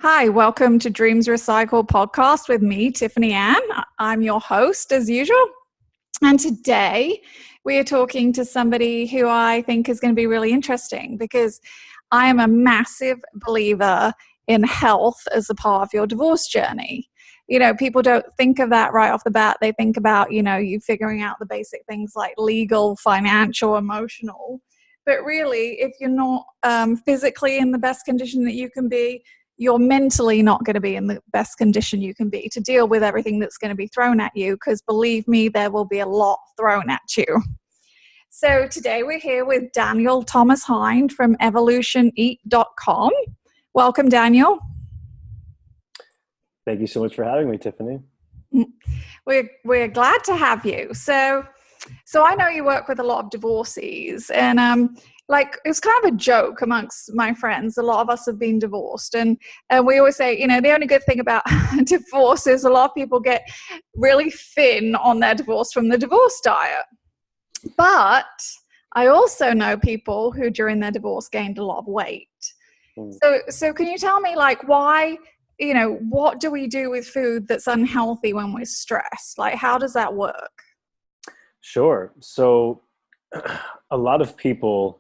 Hi, welcome to Dreams Recycle podcast with me, Tiffany Ann. I'm your host as usual. And today we are talking to somebody who I think is going to be really interesting because I am a massive believer in health as a part of your divorce journey. You know, people don't think of that right off the bat. They think about, you figuring out the basic things like legal, financial, emotional. But really, if you're not physically in the best condition that you can be, you're mentally not going to be in the best condition you can be to deal with everything that's going to be thrown at you, because believe me, there will be a lot thrown at you. So today we're here with Daniel Thomas Hind from EvolutionEat.com. Welcome, Daniel. Thank you so much for having me, Tiffany. We're glad to have you. So I know you work with a lot of divorcees, and it's kind of a joke amongst my friends. A lot of us have been divorced, and we always say, the only good thing about divorce is a lot of people get really thin on their divorce from the divorce diet. But I also know people who during their divorce gained a lot of weight. So can you tell me, why, what do we do with food that's unhealthy when we're stressed? How does that work? Sure. So a lot of people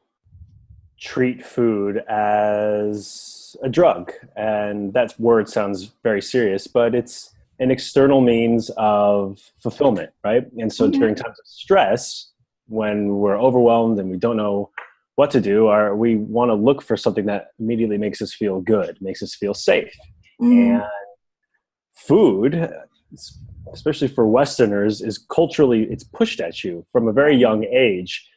treat food as a drug, and that word sounds very serious, but it's an external means of fulfillment, right? And so during times of stress, when we're overwhelmed and we don't know what to do, we want to look for something that immediately makes us feel good, makes us feel safe. And food, especially for Westerners, is culturally, it's pushed at you from a very young age.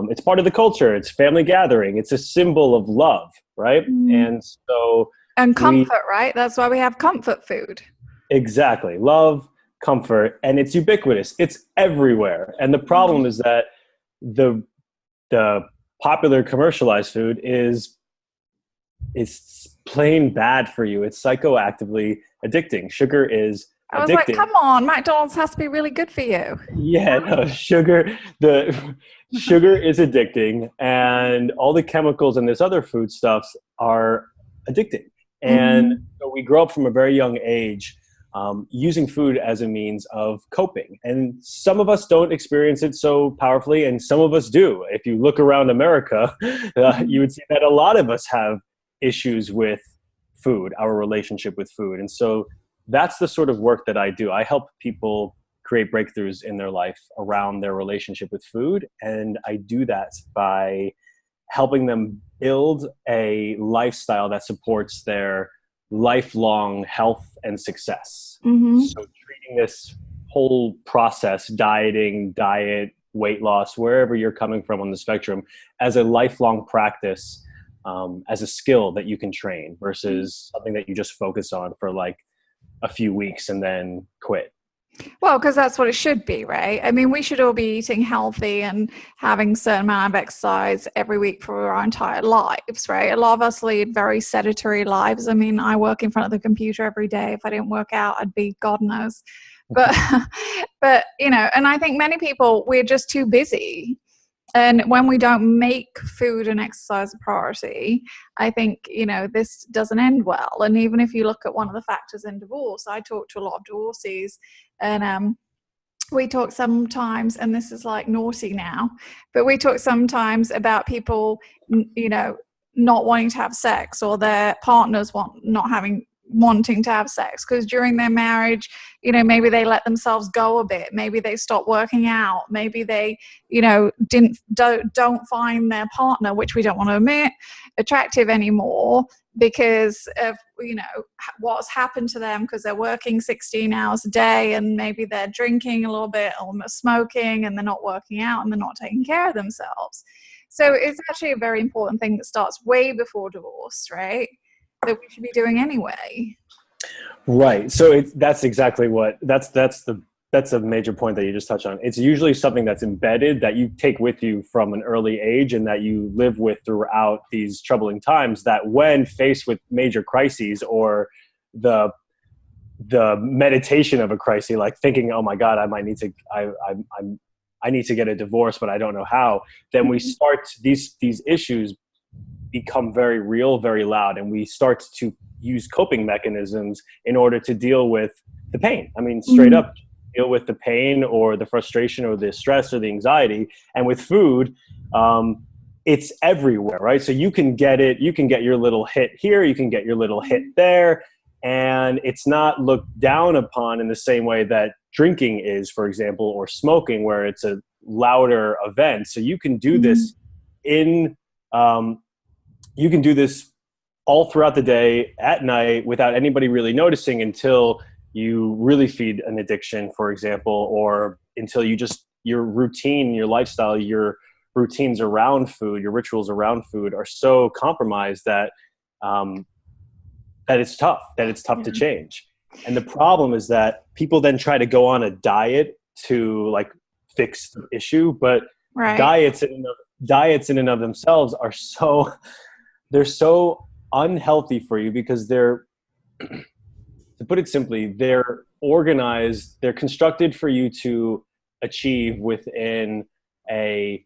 It's part of the culture. It's family gathering. It's a symbol of love, right? And comfort, right? That's why we have comfort food. Exactly. Love, comfort, and it's ubiquitous. It's everywhere. And the problem is that the popular commercialized food it's plain bad for you. It's psychoactively addicting. Sugar is I was addicting. Come on, McDonald's has to be really good for you. Yeah, no, sugar is addicting, and all the chemicals in this other foodstuffs are addicting. And so we grow up from a very young age using food as a means of coping. And some of us don't experience it so powerfully, and some of us do. If you look around America, you would see that a lot of us have issues with food, our relationship with food. And so that's the sort of work that I do. I help people create breakthroughs in their life around their relationship with food. And I do that by helping them build a lifestyle that supports their lifelong health and success. So treating this whole process, diet, weight loss, wherever you're coming from on the spectrum, as a lifelong practice, as a skill that you can train versus something that you just focus on for a few weeks and then quit. Well, because that's what it should be, right? I mean, we should all be eating healthy and having a certain amount of exercise every week for our entire lives, right? A lot of us lead very sedentary lives. I mean, I work in front of the computer every day. If I didn't work out, I'd be God knows. But and I think many people, we're just too busy. And when we don't make food and exercise a priority, I think, this doesn't end well. And even if you look at one of the factors in divorce, I talk to a lot of divorcees, and we talk sometimes, and this is naughty now, but we talk sometimes about people, not wanting to have sex, or their partners wanting to have sex because during their marriage, maybe they let themselves go a bit, maybe they stopped working out, maybe they don't find their partner, which we don't want to admit, attractive anymore because of what's happened to them, because they're working 16 hours a day, and maybe they're drinking a little bit or smoking, and they're not working out, and they're not taking care of themselves. So it's actually a very important thing that starts way before divorce, right? That we should be doing anyway. Right. So that's exactly what that's a major point that you just touched on. It's usually something that's embedded that you take with you from an early age and that you live with throughout these troubling times, that when faced with major crises or the meditation of a crisis, like thinking, oh my God, I need to get a divorce, but I don't know how, then we start these issues become very real, very loud, and we start to use coping mechanisms in order to deal with the pain. I mean, straight Mm. up deal with the pain or the frustration or the stress or the anxiety. And with food, it's everywhere, right? So you can get your little hit here, you can get your little hit there, and it's not looked down upon in the same way that drinking is, for example, or smoking, where it's a louder event. So you can do this um, you can do this all throughout the day, at night, without anybody really noticing, until you really feed an addiction, for example, or until your routine, your lifestyle, your routines around food, your rituals around food are so compromised that that it's tough to change. And the problem is that people then try to go on a diet to like fix the issue, but Right. diets in and of themselves are they're so unhealthy for you, because they're, to put it simply, they're organized, they're constructed for you to achieve within a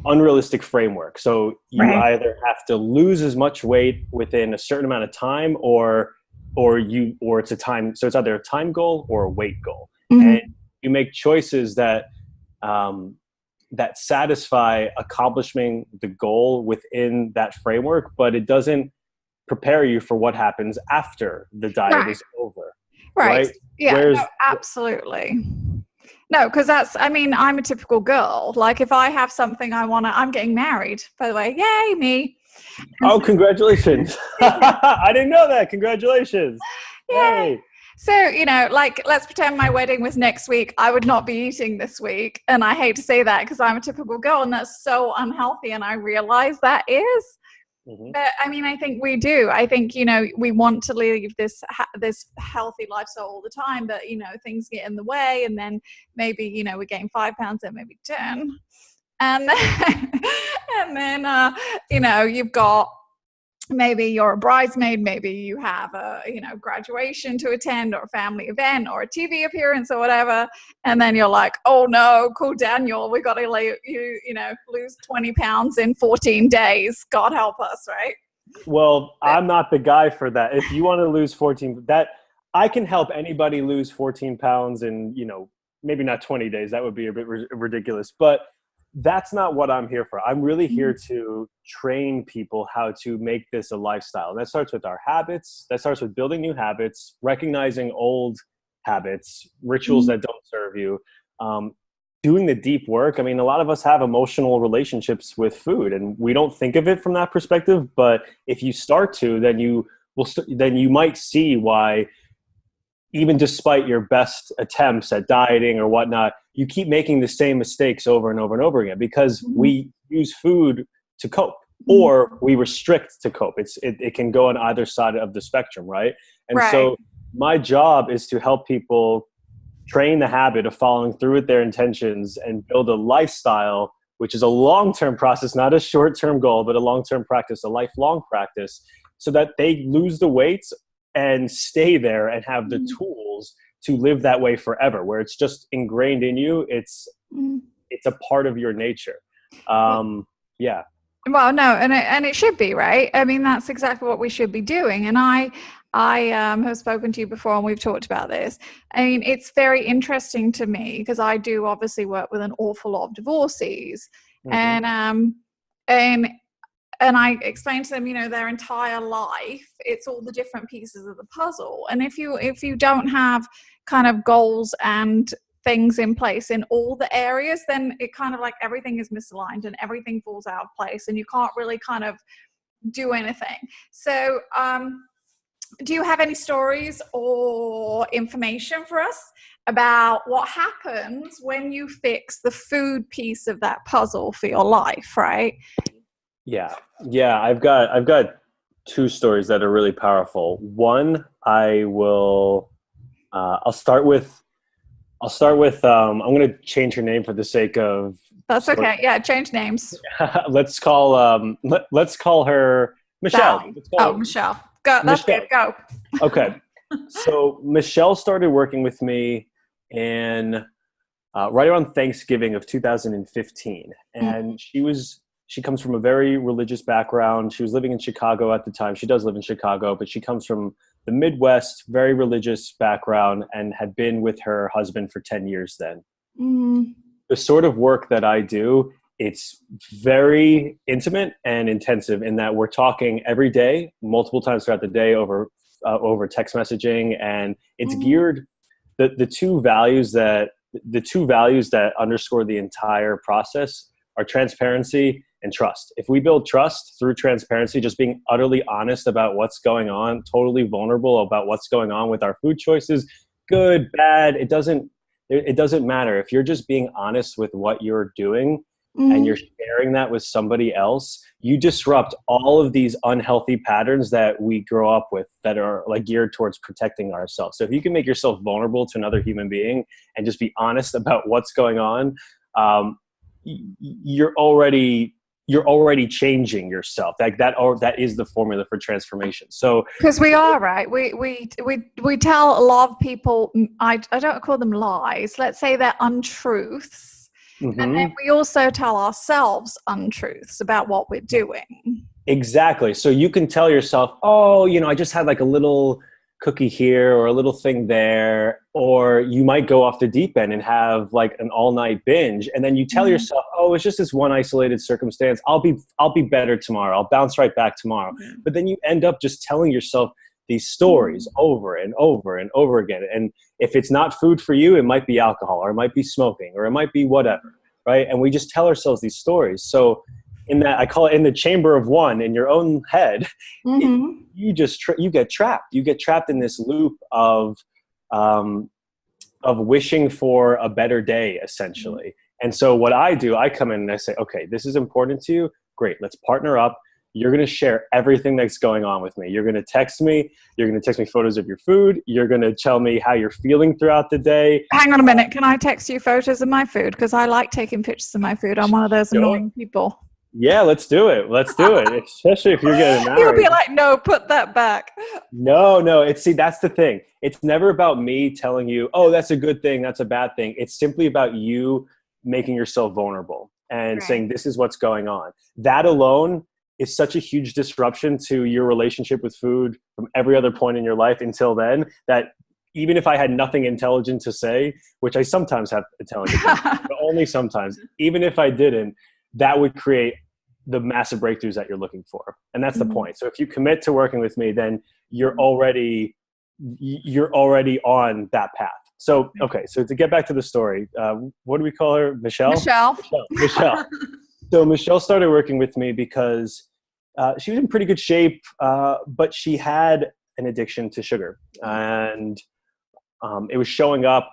unrealistic framework. So you Right. either have to lose as much weight within a certain amount of time, or it's a time, so it's either a time goal or a weight goal. And Mm-hmm. you make choices that that satisfy accomplishing the goal within that framework, but it doesn't prepare you for what happens after the diet Right. is over, Right. right? Yeah, no, Whereas, absolutely. No, because I mean, I'm a typical girl. Like, if I have something I'm getting married, by the way. Yay, me. And oh, so, congratulations. I didn't know that. Congratulations. yay. Hey. So, like, let's pretend my wedding was next week. I would not be eating this week. And I hate to say that because I'm a typical girl, and that's so unhealthy. And I realize that is. Mhm. But I mean, I think we do. I think, we want to live this healthy lifestyle all the time, but things get in the way, and then maybe we gain 5 pounds, then maybe 10, and then, and then you've got, maybe you're a bridesmaid, maybe you have a graduation to attend, or a family event, or a TV appearance, or whatever, and then you're like, oh no, cool, Daniel, we got to lose 20 pounds in 14 days, God help us, right? Well, I'm not the guy for that. If you want to lose 14, that I can help anybody lose 14 pounds in, maybe not 20 days. That would be a bit ridiculous, but that's not what I'm here for. I'm really here to train people how to make this a lifestyle. That starts with our habits. That starts with building new habits, recognizing old habits, rituals that don't serve you, doing the deep work. I mean, a lot of us have emotional relationships with food, and we don't think of it from that perspective. But if you start to, then then you might see why, even despite your best attempts at dieting or whatnot, you keep making the same mistakes over and over and over again, because we use food to cope, or we restrict to cope. It can go on either side of the spectrum, right? And Right. so my job is to help people train the habit of following through with their intentions and build a lifestyle, which is a long-term process, not a short-term goal, but a long-term practice, a lifelong practice, so that they lose the weight and stay there and have the tools to live that way forever, where it's just ingrained in you. It's a part of your nature. Yeah. Well, no, and it should be, right. I mean, that's exactly what we should be doing. And I have spoken to you before, and we've talked about this. I mean, it's very interesting to me because I do obviously work with an awful lot of divorcees, Mm-hmm. and I explain to them, their entire life, it's all the different pieces of the puzzle. And if you don't have kind of goals and things in place in all the areas, then it kind of like everything is misaligned and everything falls out of place, and you can't really kind of do anything. So, do you have any stories or information for us about what happens when you fix the food piece of that puzzle for your life, right? Yeah. Yeah. I've got two stories that are really powerful. One, I'm going to change her name for the sake of That's story. okay. Yeah, change names. Let's call her Michelle. Sally. Let's call Oh, her Michelle. Go. That's Michelle. good. Go. Okay. So Michelle started working with me in right around Thanksgiving of 2015, and she was she comes from a very religious background. She was living in Chicago at the time. She does live in Chicago, but she comes from the Midwest, very religious background, and had been with her husband for 10 years then. Mm. The sort of work that I do, it's very intimate and intensive in that we're talking every day, multiple times throughout the day over text messaging, and it's geared the two values that underscore the entire process are transparency and trust. If we build trust through transparency, just being utterly honest about what's going on, totally vulnerable about what's going on with our food choices, good, bad, it doesn't matter. If you're just being honest with what you're doing and you're sharing that with somebody else, you disrupt all of these unhealthy patterns that we grow up with that are like geared towards protecting ourselves. So if you can make yourself vulnerable to another human being and just be honest about what's going on, you're already changing yourself. Like that is the formula for transformation. So because we are, right, we tell a lot of people, I don't call them lies, let's say they're untruths. And then we also tell ourselves untruths about what we're doing. Exactly. So you can tell yourself, oh, I just had like a little cookie here or a little thing there, or you might go off the deep end and have like an all-night binge, and then you tell yourself, oh, it's just this one isolated circumstance, I'll be better tomorrow, I'll bounce right back tomorrow. But then you end up just telling yourself these stories over and over and over again. And if it's not food for you, it might be alcohol, or it might be smoking, or it might be whatever, right? And we just tell ourselves these stories. So in that, I call it in the chamber of one in your own head, you get trapped. You get trapped in this loop of wishing for a better day, essentially. And so what I do, I come in and I say, okay, this is important to you. Great. Let's partner up. You're going to share everything that's going on with me. You're going to text me. You're going to text me photos of your food. You're going to tell me how you're feeling throughout the day. Hang on a minute. Can I text you photos of my food? Because I like taking pictures of my food. I'm one of those annoying people. Yeah, let's do it. Let's do it. Especially if you're getting married. You'll be like, no, put that back. No. That's the thing. It's never about me telling you, oh, that's a good thing, that's a bad thing. It's simply about you making yourself vulnerable and saying, this is what's going on. That alone is such a huge disruption to your relationship with food from every other point in your life until then, that even if I had nothing intelligent to say, which I sometimes have intelligent, but only sometimes, even if I didn't, that would create the massive breakthroughs that you're looking for. And that's the point. So if you commit to working with me, then you're already on that path. So, okay. So to get back to the story, what do we call her? Michelle. So Michelle started working with me because she was in pretty good shape, but she had an addiction to sugar, and it was showing up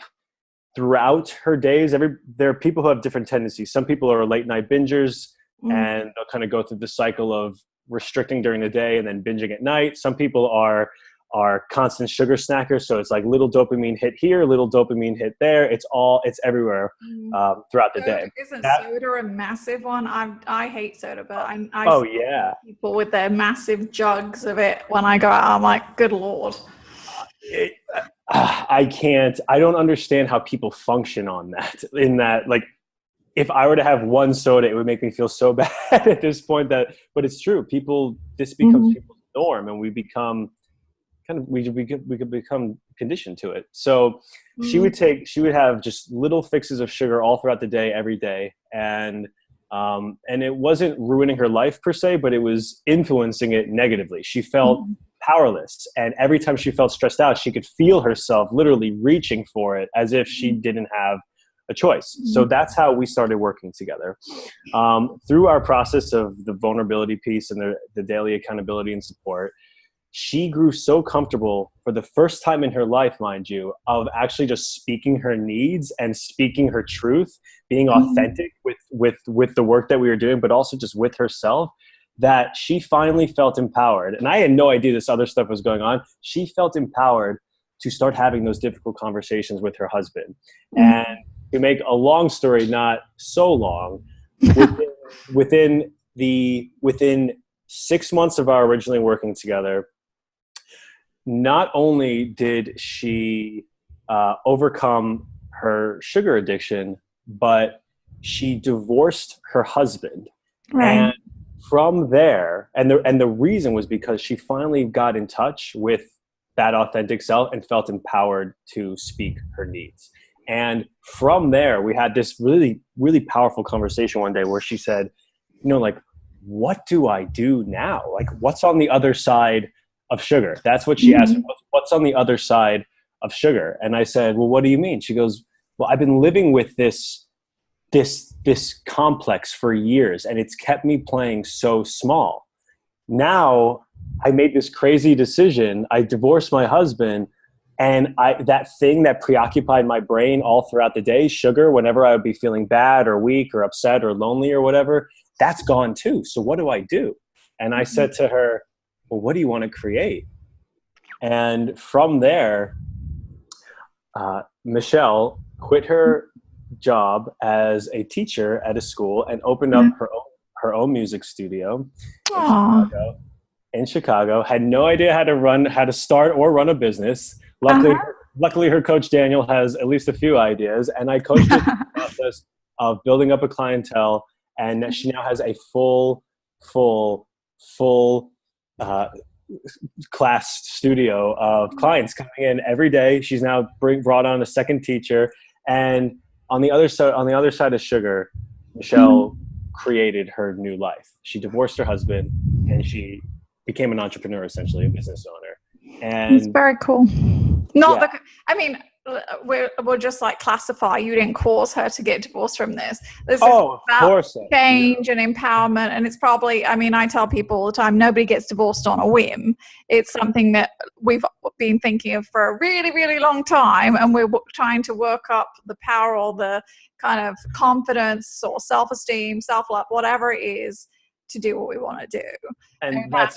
throughout her days. There are people who have different tendencies. Some people are late night bingers, and they'll kind of go through the cycle of restricting during the day and then binging at night. Some people are constant sugar snackers. So it's like little dopamine hit here, little dopamine hit there. It's everywhere throughout the day. Isn't soda a massive one? I hate soda, but I oh see yeah, people with their massive jugs of it when I go out. I'm like, good Lord. I don't understand how people function on that. In that, like, if I were to have one soda, it would make me feel so bad at this point but it's true. This becomes people's norm, and we become we could become conditioned to it. So she would have just little fixes of sugar all throughout the day, every day. And it wasn't ruining her life per se, but it was influencing it negatively. She felt powerless. And every time she felt stressed out, she could feel herself literally reaching for it as if she didn't have a choice. So that's how we started working together. Through our process of the vulnerability piece and the daily accountability and support, she grew so comfortable for the first time in her life, mind you, of actually just speaking her needs and speaking her truth, being authentic with the work that we were doing, but also just with herself, that she finally felt empowered. And I had no idea this other stuff was going on. She felt empowered to start having those difficult conversations with her husband. And to make a long story not so long, within 6 months of our originally working together, not only did she overcome her sugar addiction, but she divorced her husband Right. And from there, and the reason was because she finally got in touch with that authentic self and felt empowered to speak her needs. And from there, we had this really, really powerful conversation one day where she said, like, what do I do now? Like, what's on the other side of sugar? That's what she asked me. What's on the other side of sugar? And I said, well, what do you mean? She goes, well, I've been living with this complex for years, and it's kept me playing so small. Now I made this crazy decision. I divorced my husband, and that thing that preoccupied my brain all throughout the day, sugar, whenever I would be feeling bad or weak or upset or lonely or whatever, that's gone too. So what do I do? And I said to her, well, what do you want to create? And from there, Michelle quit her job as a teacher at a school and opened up her own music studio in Chicago. Had no idea how to start or run a business. Luckily, her coach Daniel has at least a few ideas, and I coached her through the process of building up a clientele. And she now has a full class studio of clients coming in every day. She's now brought on a second teacher, and on the other side of sugar, Michelle created her new life. She divorced her husband, and she became an entrepreneur, essentially a business owner. And it's very cool. I mean, we'll just like classify. You didn't cause her to get divorced from this. This is about change and empowerment, and it's probably. I mean, I tell people all the time, nobody gets divorced on a whim. It's something that we've been thinking of for a really, really long time, and we're trying to work up the power or the kind of confidence or self-esteem, self-love, whatever it is, to do what we want to do. And that's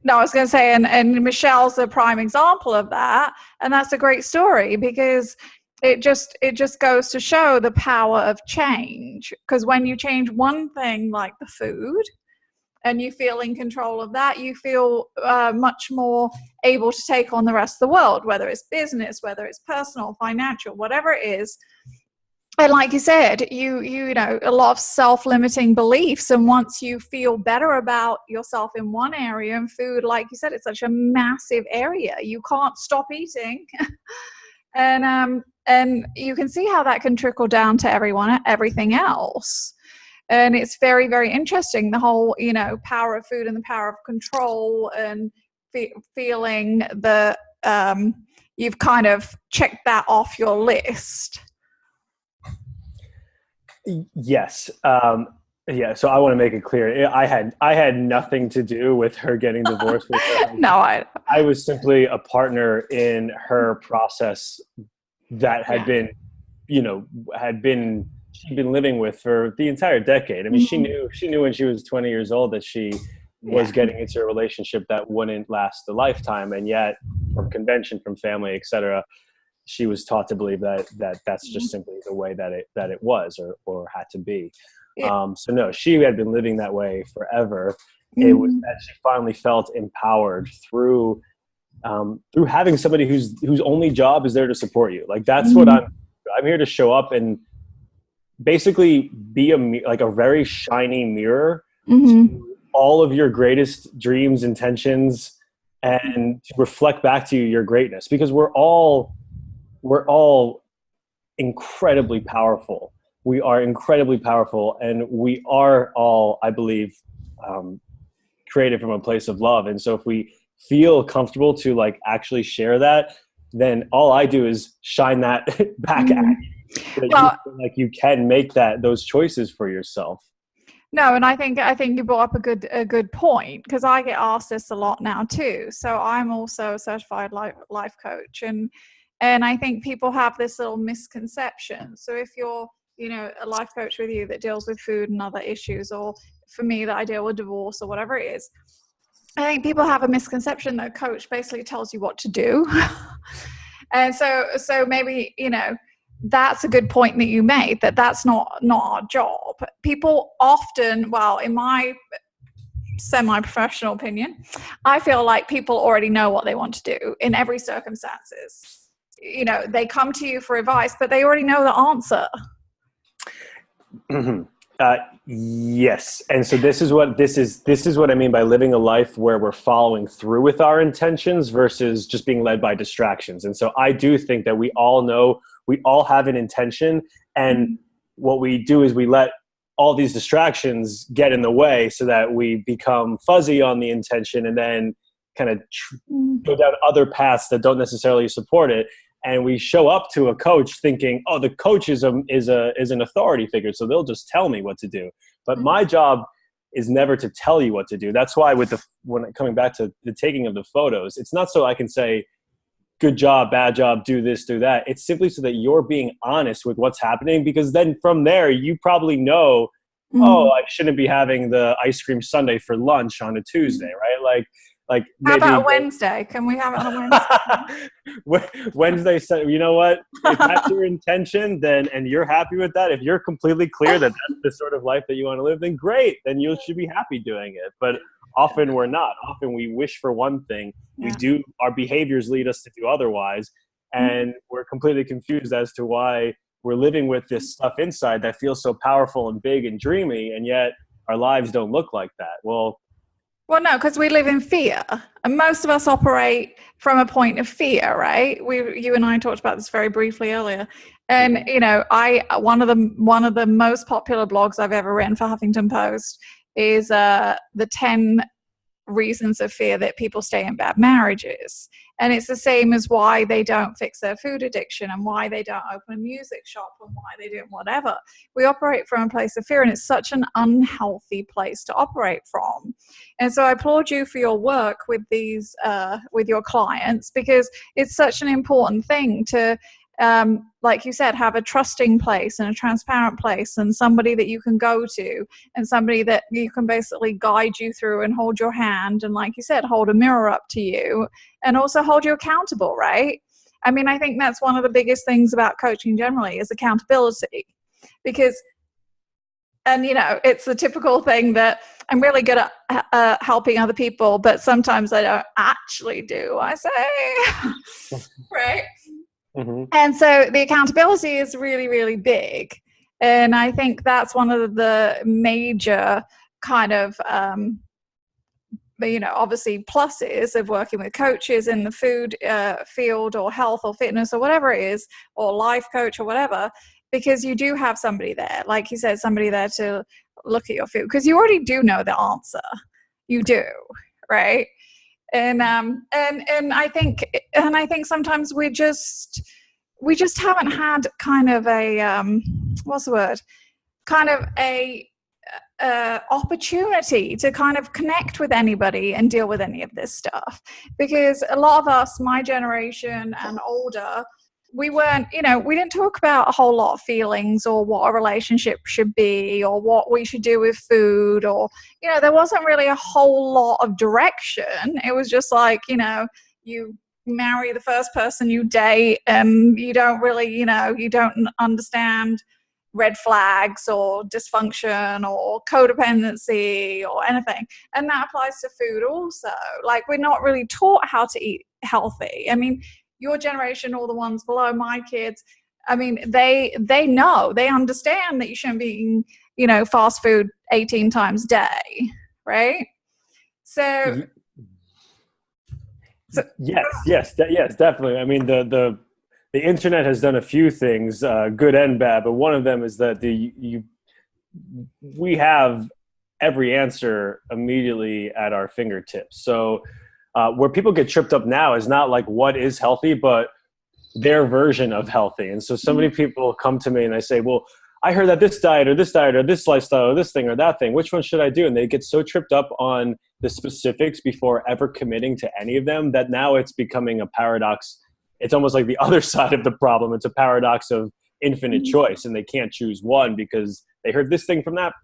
No, I was going to say, and Michelle's a prime example of that, and that's a great story because it just goes to show the power of change. Because when you change one thing like the food, and you feel in control of that, you feel much more able to take on the rest of the world, whether it's business, whether it's personal, financial, whatever it is. And like you said, you know, a lot of self-limiting beliefs. And once you feel better about yourself in one area, and food, like you said, it's such a massive area. You can't stop eating. And you can see how that can trickle down to everything else. And it's very, very interesting, the whole, you know, power of food and the power of control, and feeling that you've kind of checked that off your list. Yes. Yeah. So I want to make it clear. I had nothing to do with her getting divorced. With her. No, I was simply a partner in her process that had been, she'd been living with for the entire decade. I mean, she knew when she was 20 years old that she was getting into a relationship that wouldn't last a lifetime. And yet from convention, from family, etc., she was taught to believe that that's just simply the way that it was or had to be. So no, she had been living that way forever. It was that she finally felt empowered through having somebody whose only job is there to support you. Like that's what I'm here to show up and basically be a very shiny mirror to all of your greatest dreams, intentions, and to reflect back to you your greatness, because we're all incredibly powerful. We are incredibly powerful, and we are all, I believe, created from a place of love. And so if we feel comfortable to like actually share that, then all I do is shine that back at you. You can make those choices for yourself. No, and I think you brought up a good point, because I get asked this a lot now too. So I'm also a certified life coach, and I think people have this little misconception. So if you're, you know, a life coach with you that deals with food and other issues, or for me that I deal with divorce or whatever it is, I think people have a misconception that a coach basically tells you what to do. And so maybe, you know, that's a good point that you made, that's not our job. People often, well, in my semi-professional opinion, I feel like people already know what they want to do in every circumstances. You know, they come to you for advice, but they already know the answer. Uh, yes. And so this is what I mean by living a life where we're following through with our intentions versus just being led by distractions. And so I do think that we all know, we all have an intention, and what we do is we let all these distractions get in the way so that we become fuzzy on the intention, and then kind of go down other paths that don't necessarily support it. And we show up to a coach thinking, oh, the coach is an authority figure, so they'll just tell me what to do. But my job is never to tell you what to do. That's why when coming back to the taking of the photos, it's not so I can say good job, bad job, do this, do that. It's simply so that you're being honest with what's happening, because then from there you probably know, oh, I shouldn't be having the ice cream sundae for lunch on a Tuesday, right? Like How maybe about a Wednesday? Can we have it on a Wednesday? Wednesday said, you know what? If that's your intention, then, and you're happy with that, if you're completely clear that that's the sort of life that you want to live, then great. Then you should be happy doing it. But often we're not. Often we wish for one thing. We do. Our behaviors lead us to do otherwise, and we're completely confused as to why we're living with this stuff inside that feels so powerful and big and dreamy, and yet our lives don't look like that. Well, no, because we live in fear, and most of us operate from a point of fear, right? You and I talked about this very briefly earlier, and you know, one of the most popular blogs I've ever written for Huffington Post is the 10 reasons of fear that people stay in bad marriages. And it's the same as why they don't fix their food addiction, and why they don't open a music shop, and why they do whatever. We operate from a place of fear, and it's such an unhealthy place to operate from. And so I applaud you for your work with these with your clients, because it's such an important thing to like you said, have a trusting place and a transparent place, and somebody that you can go to, and somebody that you can basically guide you through and hold your hand, and like you said, hold a mirror up to you, and also hold you accountable, right? I mean, I think that's one of the biggest things about coaching generally is accountability, because, and you know, it's the typical thing that I'm really good at helping other people, but sometimes I don't actually do, I say, right? And so the accountability is really, really big. And I think that's one of the major kind of, you know, obviously pluses of working with coaches in the food field, or health or fitness or whatever it is, or life coach or whatever, because you do have somebody there, like you said, somebody there to look at your food, because you already do know the answer. You do, right? And I think sometimes we just haven't had kind of a what's the word? Kind of a opportunity to kind of connect with anybody and deal with any of this stuff, because a lot of us, my generation and older, we weren't, you know, we didn't talk about a whole lot of feelings, or what a relationship should be, or what we should do with food, or, you know, there wasn't really a whole lot of direction. It was just like, you know, you marry the first person you date, and you don't really, you know, you don't understand red flags or dysfunction or codependency or anything. And that applies to food also. Like, we're not really taught how to eat healthy. I mean, your generation or the ones below, my kids, I mean, they know, they understand that you shouldn't be eating, you know, fast food 18 times a day, right? So yes, definitely. I mean, the internet has done a few things, good and bad, but one of them is that we have every answer immediately at our fingertips. So where people get tripped up now is not like what is healthy, but their version of healthy. And so many people come to me and they say, well, I heard that this diet or this lifestyle or this thing or that thing, which one should I do? And they get so tripped up on the specifics before ever committing to any of them that now it's becoming a paradox. It's almost like the other side of the problem. It's a paradox of infinite choice, and they can't choose one because they heard this thing from that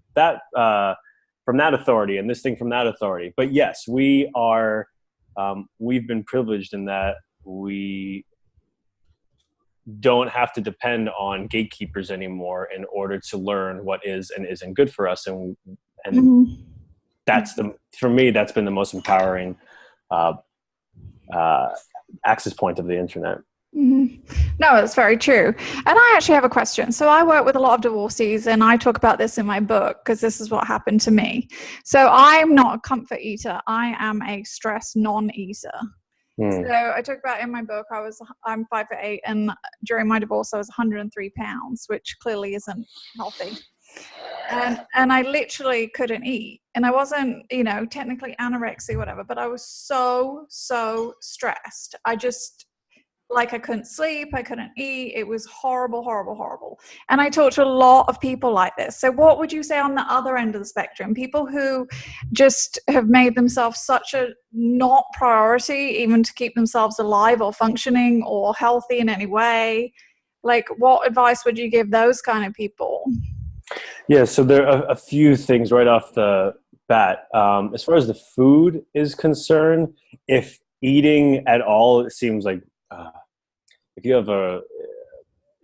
authority and this thing from that authority. But yes, we are, we've been privileged in that we don't have to depend on gatekeepers anymore in order to learn what is and isn't good for us. And that's for me, that's been the most empowering access point of the internet. Mhm. No, it's very true. And I actually have a question. So I work with a lot of divorcees, and I talk about this in my book because this is what happened to me. So I'm not a comfort eater. I am a stress non-eater. Hmm. So I talk about in my book, I'm 5'8", and during my divorce I was 103 pounds, which clearly isn't healthy. And I literally couldn't eat. And I wasn't, technically anorexia, whatever, but I was so stressed. I just, like, I couldn't sleep, I couldn't eat. It was horrible, horrible, horrible. And I talked to a lot of people like this. So what would you say on the other end of the spectrum? People who just have made themselves such a not priority, even to keep themselves alive or functioning or healthy in any way. Like, what advice would you give those kind of people? Yeah, so there are a few things right off the bat. As far as the food is concerned, if eating at all, it seems like uh, if you have a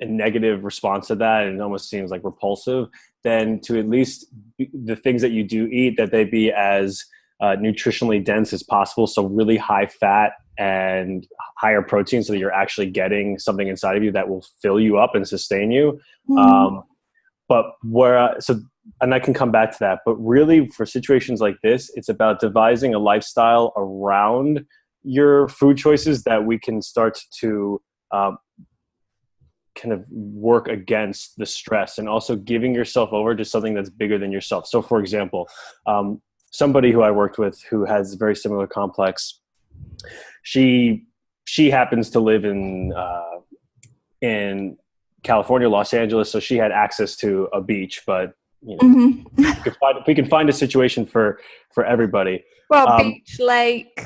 negative response to that and it almost seems like repulsive, then to at least the things that you do eat, that they be as nutritionally dense as possible. So really high fat and higher protein so that you're actually getting something inside of you that will fill you up and sustain you. Mm, Um, but and I can come back to that, but really for situations like this, it's about devising a lifestyle around your food choices that we can start to um, kind of work against the stress, and also giving yourself over to something that's bigger than yourself. So for example, somebody who I worked with who has a very similar complex, she she happens to live in California, Los Angeles, so she had access to a beach. But mhm. we can find a situation for everybody. Well, Um, beach, lake,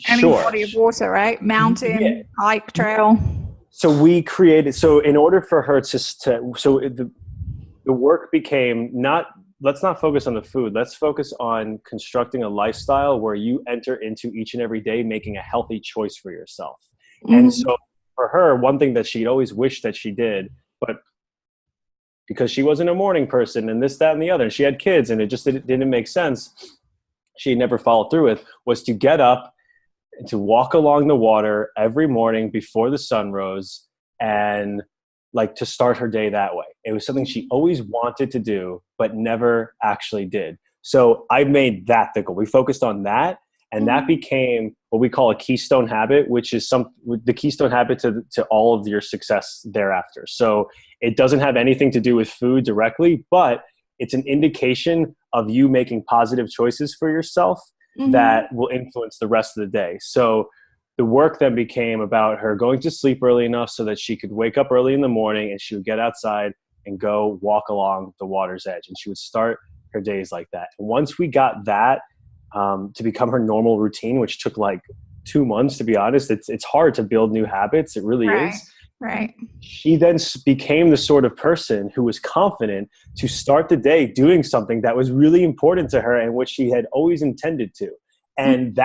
any sure. body of water, right? Yeah. Mountain, hike, trail. So we created. So in order for her the work became not, let's not focus on the food. Let's focus on constructing a lifestyle where you enter into each and every day making a healthy choice for yourself. And Mm-hmm. so for her, one thing that she'd always wished that she did, but because she wasn't a morning person and this, that, and the other, and she had kids and it just didn't make sense, she never followed through with, was to get up and to walk along the water every morning before the sun rose, and like to start her day that way. It was something she always wanted to do, but never actually did. So I made that the goal. We focused on that, and that Mm-hmm. became what we call a keystone habit, which is the keystone habit to all of your success thereafter. So it doesn't have anything to do with food directly, but it's an indication of you making positive choices for yourself Mm-hmm. that will influence the rest of the day. So the work then became about her going to sleep early enough so that she could wake up early in the morning and she would get outside and go walk along the water's edge. And she would start her days like that. And once we got that to become her normal routine, which took like 2 months, to be honest, it's hard to build new habits. It really Right. is. Right. She then became the sort of person who was confident to start the day doing something that was really important to her and which she had always intended to. And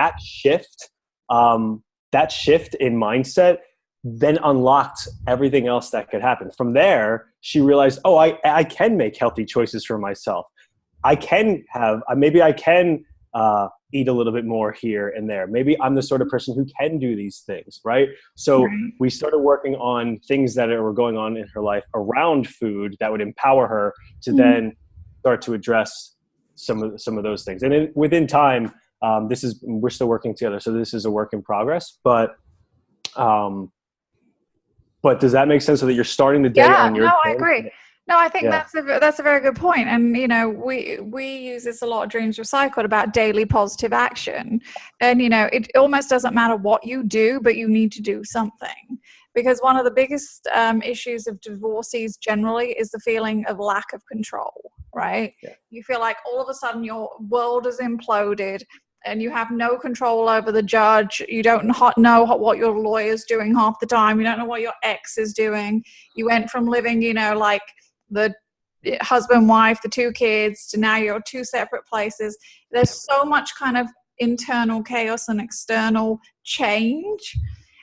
um, that shift in mindset then unlocked everything else that could happen. From there, she realized, oh, I can make healthy choices for myself. I can have, maybe I can eat a little bit more here and there. Maybe I'm the sort of person who can do these things, right? So Right. we started working on things that were going on in her life around food that would empower her to Mm-hmm. then start to address some of those things. And within time, we're still working together, so this is a work in progress. Um, but does that make sense? So that you're starting the day Yeah, on your no, I terms? agree. No, I think Yeah. that's a very good point. And we use this a lot at Dreams Recycled about daily positive action. And it almost doesn't matter what you do, but you need to do something. Because one of the biggest issues of divorcees generally is the feeling of lack of control, right? Yeah. You feel like all of a sudden your world has imploded and you have no control over the judge. You don't know what your lawyer's doing half the time. You don't know what your ex is doing. You went from living, like the husband, wife, the two kids, to now you're two separate places. There's so much kind of internal chaos and external change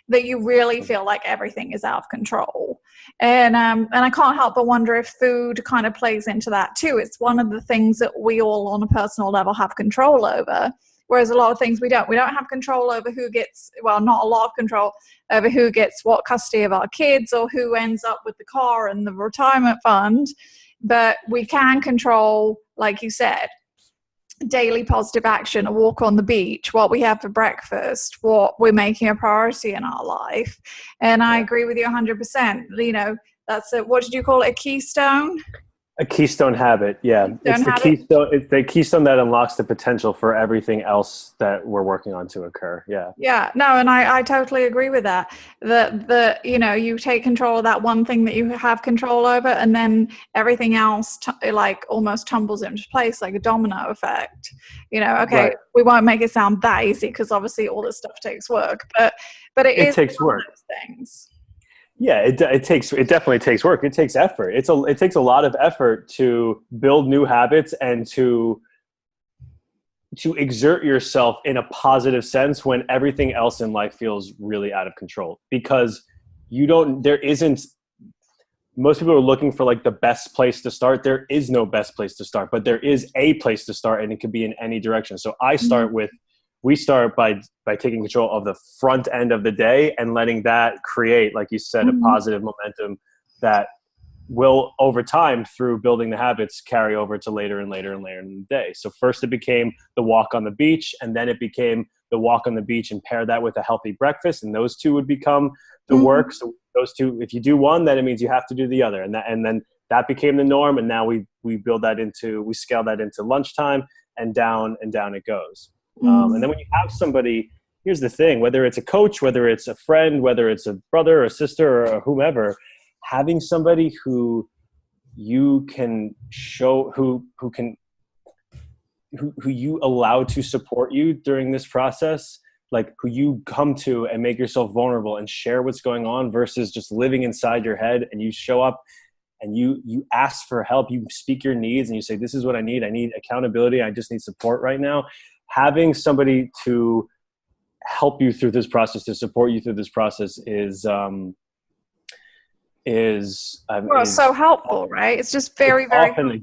that you really feel like everything is out of control. And I can't help but wonder if food kind of plays into that too. It's one of the things that we all on a personal level have control over. Whereas a lot of things we don't have control over who gets, well, not a lot of control over who gets what custody of our kids or who ends up with the car and the retirement fund. But we can control, like you said, daily positive action, a walk on the beach, what we have for breakfast, what we're making a priority in our life. And I agree with you 100%. You know, that's a, what did you call it? A keystone? A keystone habit. Yeah. It's the keystone that unlocks the potential for everything else that we're working on to occur. Yeah. Yeah, no, and I totally agree with that. The you know, you take control of that one thing that you have control over, and then everything else like almost tumbles into place like a domino effect. You know, okay, right. We won't make it sound that easy because obviously all this stuff takes work, but it takes work. Things. Yeah, it definitely takes work. It takes effort. It takes a lot of effort to build new habits and to exert yourself in a positive sense when everything else in life feels really out of control, because most people are looking for like the best place to start. There is no best place to start, but there is a place to start, and it could be in any direction. So we start by taking control of the front end of the day and letting that create, like you said, a positive momentum that will, over time, through building the habits, carry over to later and later and later in the day. So first it became the walk on the beach, and then it became the walk on the beach and pair that with a healthy breakfast, and those two would become the work. So those two, if you do one, then it means you have to do the other, and then that became the norm. And now we scale that into lunchtime, and down it goes. And then when you have somebody, here's the thing, whether it's a coach, whether it's a friend, whether it's a brother or a sister or whomever, having somebody who you can show, who you allow to support you during this process, like who you come to and make yourself vulnerable and share what's going on, versus just living inside your head, and you show up and you ask for help, you speak your needs and you say, this is what I need accountability, I just need support right now. Having somebody to help you through this process, to support you through this process is so helpful, right? It's just very helpful.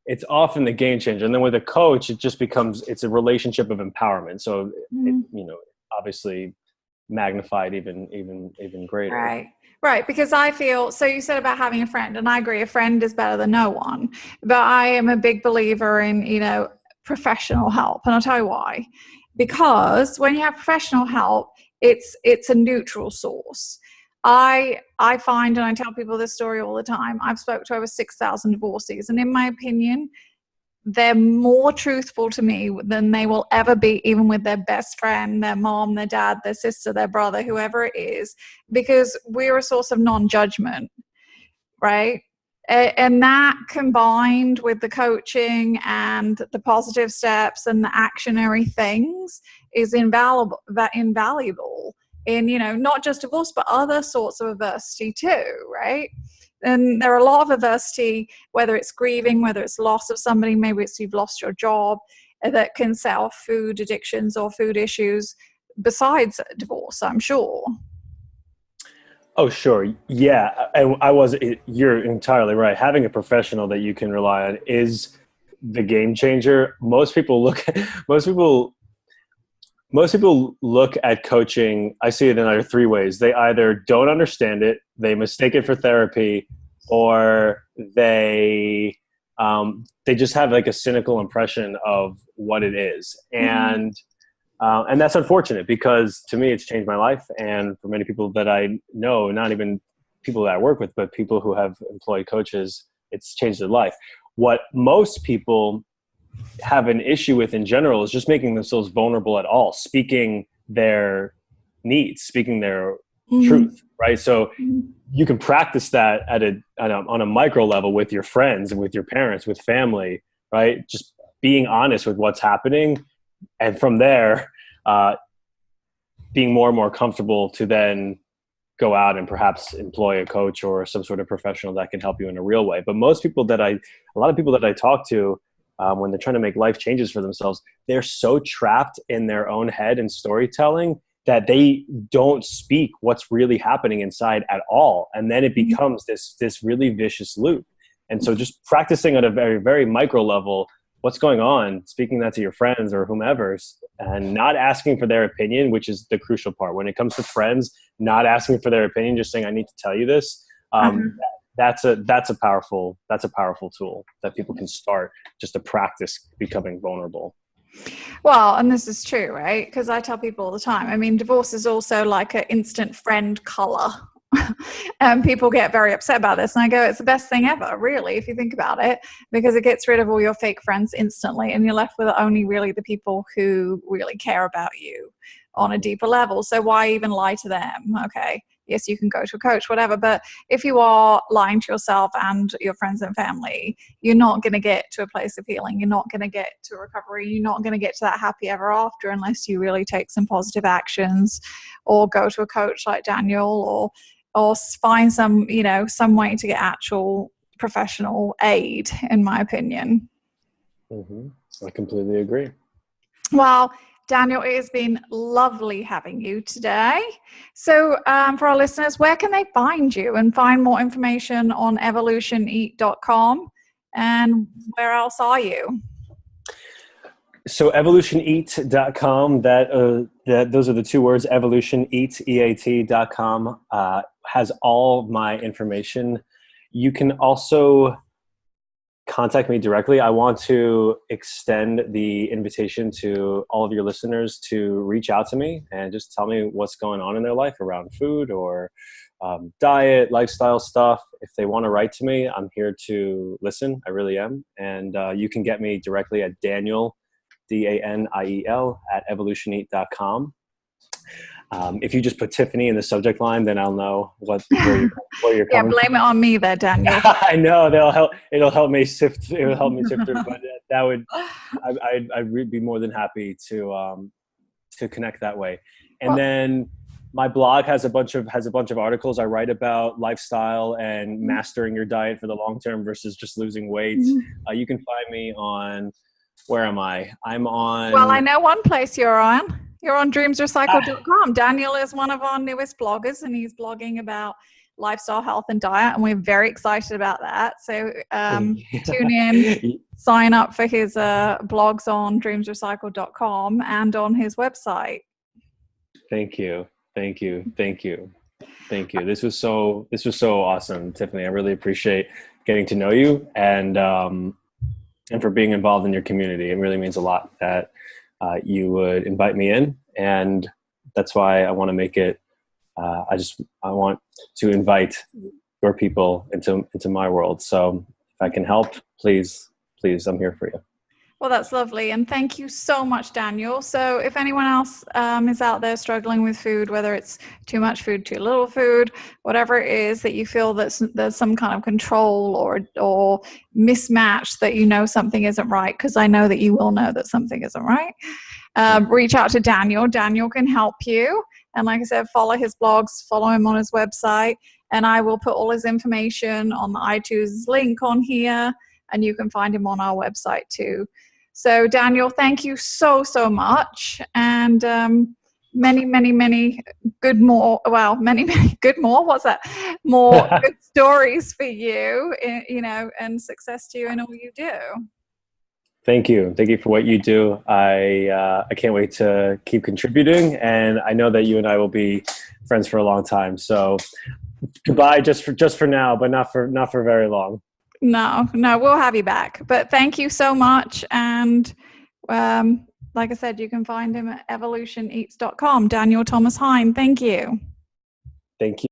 It's often the game changer. And then with a coach, it just becomes, it's a relationship of empowerment. So, obviously magnified even greater. Right. Because I feel, so you said about having a friend, and I agree, a friend is better than no one, but I am a big believer in, professional help. And I'll tell you why. Because when you have professional help, it's a neutral source. I find, and I tell people this story all the time, I've spoken to over 6,000 divorcees, and in my opinion, they're more truthful to me than they will ever be, even with their best friend, their mom, their dad, their sister, their brother, whoever it is, because we're a source of non-judgment, right? And that, combined with the coaching and the positive steps and the actionary things, is invaluable in, not just divorce, but other sorts of adversity too, right? And there are a lot of adversity, whether it's grieving, whether it's loss of somebody, maybe it's you've lost your job, that can set off food addictions or food issues besides divorce, I'm sure. Oh, sure. Yeah. And you're entirely right. Having a professional that you can rely on is the game changer. Most people look at coaching, I see it in either three ways. They either don't understand it, they mistake it for therapy, or they just have like a cynical impression of what it is. And that's unfortunate, because to me, it's changed my life. And for many people that I know, not even people that I work with, but people who have employed coaches, it's changed their life. What most people have an issue with in general is just making themselves vulnerable at all, speaking their needs, speaking their truth, right? So you can practice that on a micro level with your friends and with your parents, with family, right? Just being honest with what's happening. And from there, being more and more comfortable to then go out and perhaps employ a coach or some sort of professional that can help you in a real way. But a lot of people that I talk to, when they're trying to make life changes for themselves, they're so trapped in their own head and storytelling that they don't speak what's really happening inside at all. And then it becomes this really vicious loop. And so just practicing at a very, very micro level, what's going on, speaking that to your friends or whomever, and not asking for their opinion, which is the crucial part. When it comes to friends, not asking for their opinion, just saying, I need to tell you this. That's a powerful tool that people can start just to practice becoming vulnerable. Well, and this is true, right? Because I tell people all the time, I mean, divorce is also like an instant friend color. And people get very upset about this. And I go, it's the best thing ever, really, if you think about it, because it gets rid of all your fake friends instantly. And you're left with only really the people who really care about you on a deeper level. So why even lie to them? Okay. Yes, you can go to a coach, whatever. But if you are lying to yourself and your friends and family, you're not going to get to a place of healing. You're not going to get to recovery. You're not going to get to that happy ever after unless you really take some positive actions or go to a coach like Daniel or find some, some way to get actual professional aid, in my opinion. I completely agree. Well, Daniel, it has been lovely having you today. So for our listeners, where can they find you and find more information on EvolutionEat.com? And where else are you? So EvolutionEat.com, those are the two words, EvolutionEat, EAT.com, has all my information. You can also contact me directly. I want to extend the invitation to all of your listeners to reach out to me and just tell me what's going on in their life around food or diet, lifestyle stuff. If they want to write to me, I'm here to listen. I really am. And you can get me directly at Daniel, Daniel, at evolutioneat.com. If you just put Tiffany in the subject line, then I'll know where you're coming from. Blame it on me there, Daniel. I know it'll help me sift through, but I'd be more than happy to connect that way. And then my blog has a bunch of articles. I write about lifestyle and mastering your diet for the long term versus just losing weight. You can find me on, where am I? I'm on. Well, I know one place you're on. You're on dreamsrecycle.com. Daniel is one of our newest bloggers, and he's blogging about lifestyle, health, and diet, and we're very excited about that. So tune in, sign up for his blogs on dreamsrecycle.com and on his website. Thank you. This was so awesome, Tiffany. I really appreciate getting to know you and for being involved in your community. It really means a lot that you would invite me in, and that's why I want to make it. I want to invite your people into my world. So if I can help, please, I'm here for you. Well, that's lovely. And thank you so much, Daniel. So if anyone else is out there struggling with food, whether it's too much food, too little food, whatever it is that you feel that there's some kind of control or mismatch, that something isn't right, because I know that you will know that something isn't right, reach out to Daniel. Daniel can help you. And like I said, follow his blogs, follow him on his website, and I will put all his information on the iTunes link on here, and you can find him on our website too. So Daniel, thank you so much, and many good more. Well, many good more. What's that? More good stories for you, and success to you in all you do. Thank you for what you do. I can't wait to keep contributing, and I know that you and I will be friends for a long time. So goodbye, just for now, but not for very long. No, we'll have you back. But thank you so much. And like I said, you can find him at evolutioneats.com. Daniel Thomas Hind, thank you. Thank you.